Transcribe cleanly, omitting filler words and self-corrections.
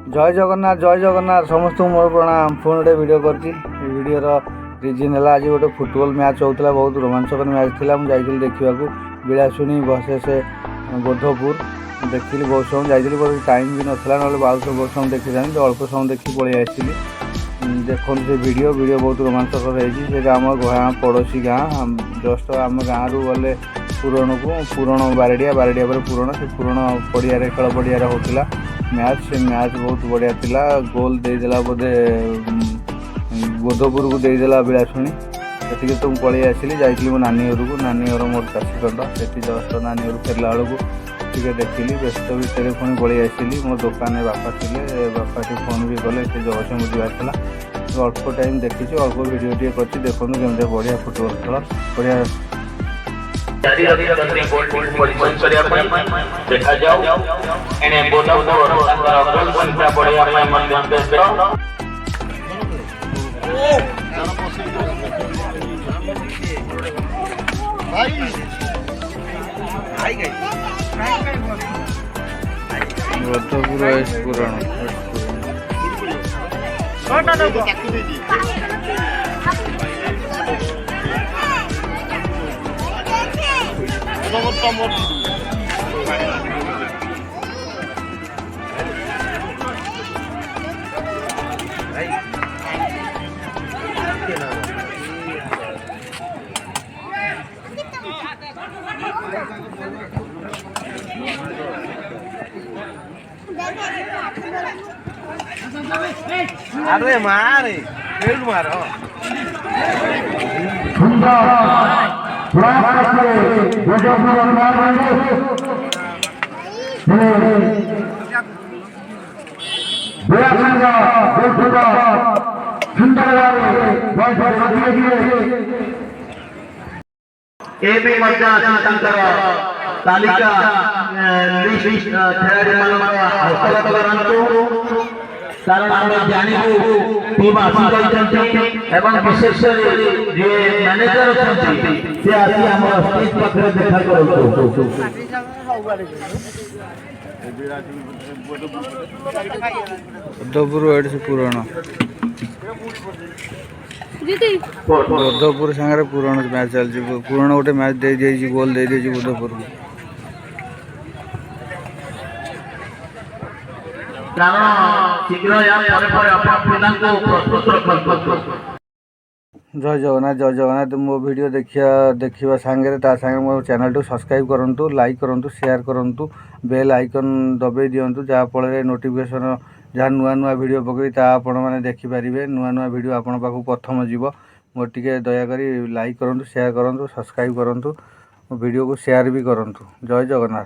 जय जगन्नाथ समस्त मोर प्रणाम। पुणी गोटे वीडियो करची वीडियोर रिजन है आज गोटे फुटबॉल मैच होता बहुत रोमांचकर मैच था। मुझे देखा बिलासुनी बसे से गोधपुर देखी बहुत समय जाइए टाइम भी नाला ना बहुत समय देखी था अल्प समय देखी पलि आसती। देखो से वीडियो बहुत रोमांचकर है आम गाँ पड़ोसी गाँ जस्ट आम गाँव रू गले पूरण को पूरण बारडिया पर पूरण से पूरण पड़िया खेल पड़िया होता मैच से मैच बहुत बढ़िया थिला। गोल देदेला बोधे गोधपुर को देदेला बिलासुनी से तो पलि आसली जाइली मो नानी घर को नानी घर मोर चाषीकंड से जस्ट नानी घर फेरला बेलू टे देखिली व्यस्त भितर पुणी पलि आसली मो दुकान बापा थे बापा टी फोन भी कले से जगह बुझाला अल्प टाइम देखी अल्प वीडियो टे कर देखो केमती बढ़िया फुटबॉल खेल बढ़िया देखा जाओ एने गोल संख्या बढ़िया अरे मारे खेल मार तालिका लिस्ट हस्तगत करंतु कारण आम जानू टीम आसी विशेष जे मैनेजर अच्छे से आसी आम स्टेज पाखे देखा करूँ गोधपुर सागर पूरण मैच चलती पूरण गोटे मैच दे गोल दे गोधपुर को जय जगन्नाथ मो वीडियो देखा सांगे सांगे मो चैनल टू सब्सक्राइब करूँ लाइक करूँ शेयर करूँ बेल आइकन दबाई दिंतु जहाँफल नोटिफिकेशन जहाँ नुआ नुआ वीडियो पकई आपण मैंने देखिपारे नुआ नुआ वीडियो आपण पाक प्रथम जीव मोर टे दयाकोरी लाइक करूँ शेयर करूँ सब्सक्राइब करूँ वीडियो को शेयर भी करूँ। जय जगन्नाथ।